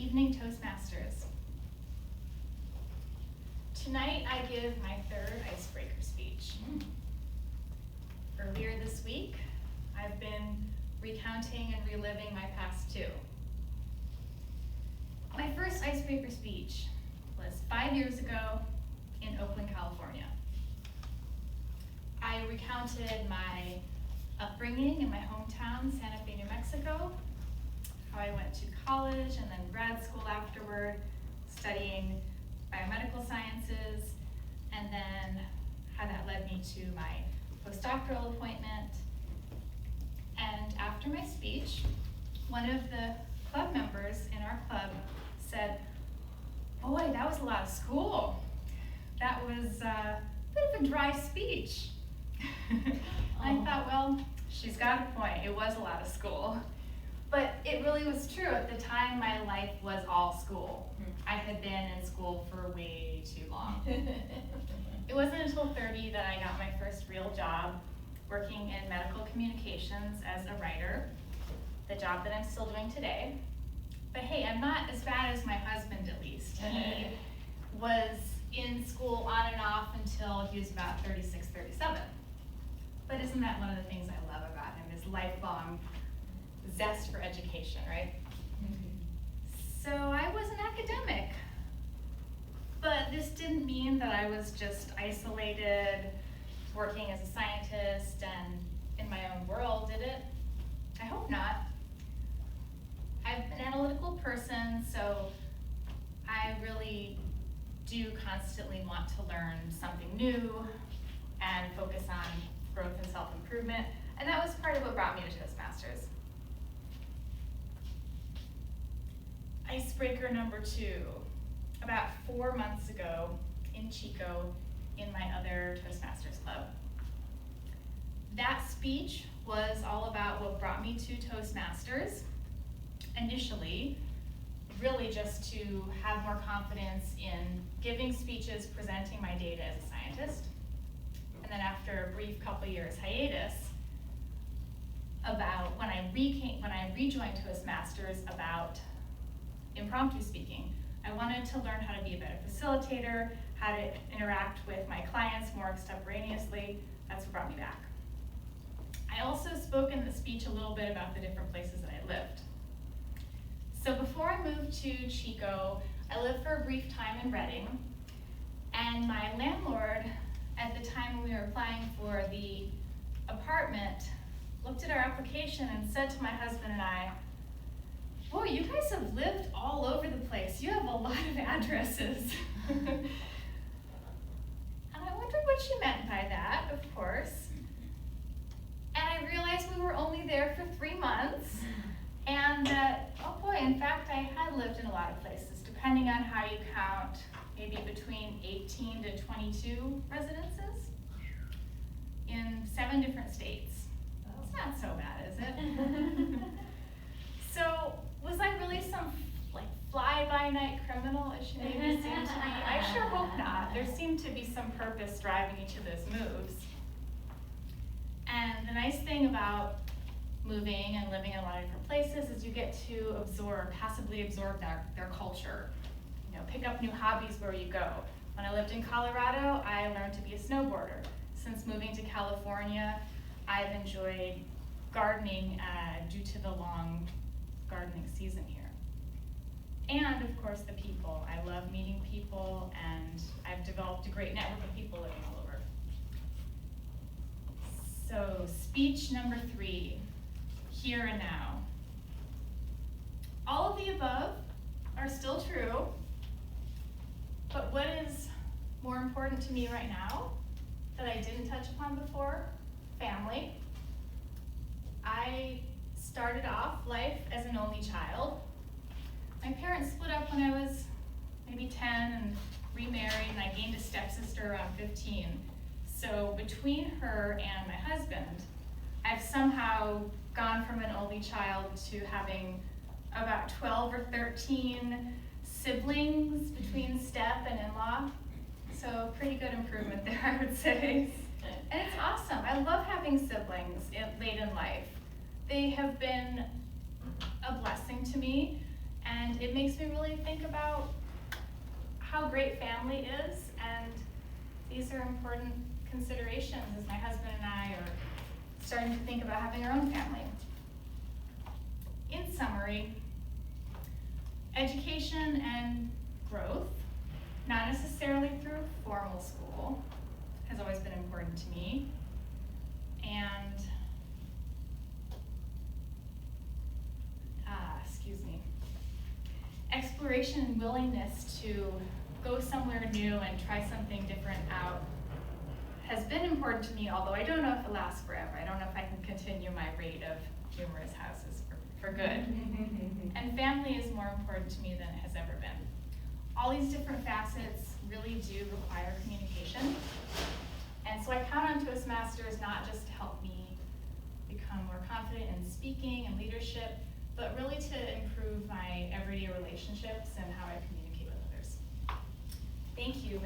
evening, Toastmasters. Tonight I give my third icebreaker speech. Earlier this week, I've been recounting and reliving my past two. My first icebreaker speech was 5 years ago in Oakland, California. I recounted my upbringing in my hometown, Santa Fe, New Mexico, how I went to college and then grad school afterward, studying biomedical sciences, and then how that led me to my postdoctoral appointment. And after my speech, one of the club members in our club said, "Boy, that was a lot of school. That was a bit of a dry speech." I thought, well, she's got a point. It was a lot of school. But it really was true. At the time, my life was all school. I had been in school for way too long. It wasn't until 30 that I got my first real job working in medical communications as a writer, the job that I'm still doing today. But hey, I'm not as bad as my husband, at least. He was in school on and off until he was about 36, 37. But isn't that one of the things I love about him, his lifelong zest for education, right? So I was an academic, but this didn't mean that I was just isolated, working as a scientist and in my own world, did it? I hope not. I'm an analytical person, so I really do constantly want to learn something new and focus on growth and self-improvement, and that was part of what brought me to Toastmasters. Icebreaker number 2. About 4 months ago in Chico, in my other Toastmasters club. That speech was all about what brought me to Toastmasters. Initially, really just to have more confidence in giving speeches, presenting my data as a scientist. And then after a brief couple years hiatus, about when I rejoined Toastmasters, about impromptu speaking. I wanted to learn how to be a better facilitator, how to interact with my clients more extemporaneously. That's what brought me back. I also spoke in the speech a little bit about the different places that I lived. So before I moved to Chico, I lived for a brief time in Redding, and my landlord, at the time when we were applying for the apartment, looked at our application and said to my husband and I, "Boy, you guys have lived all over the place. You have a lot of addresses." And I wondered what she meant by that, of course. And I realized we were only there for 3 months, and that, oh boy, in fact, I had lived in a lot of places, depending on how you count, maybe between 18 to 22 residences in 7 different states. It's not so bad, is it? So, was I really some fly-by-night criminal, as she made me seem to be? I sure hope not. There seemed to be some purpose driving each of those moves. And the nice thing about moving and living in a lot of different places is you get to passively absorb their culture. You know, pick up new hobbies where you go. When I lived in Colorado, I learned to be a snowboarder. Since moving to California, I've enjoyed gardening due to the long gardening season here. And of course the people. I love meeting people, and I've developed a great network of people living all over. So speech number 3, here and now. All of the above are still true, but what is more important to me right now that I didn't touch upon before? Family. I started off life as an only child. My parents split up when I was maybe 10 and remarried, and I gained a stepsister around 15. So between her and my husband, I've somehow gone from an only child to having about 12 or 13 siblings between step and in-law. So pretty good improvement there, I would say. And it's awesome. I love having siblings late in life. They have been a blessing to me, and And it makes me really think about how great family is, and these are important considerations as my husband and I are starting to think about having our own family. In summary, education and growth, not necessarily through formal school, has always been important to me. And, exploration and willingness to go somewhere new and try something different out has been important to me, although I don't know if it lasts forever. I don't know if I can continue my rate of numerous houses for good. And family is more important to me than it has ever been. All these different facets really do require communication. And so I count on Toastmasters not just to help me become more confident in speaking and leadership, but really to improve my everyday relationships and how I communicate with others. Thank you.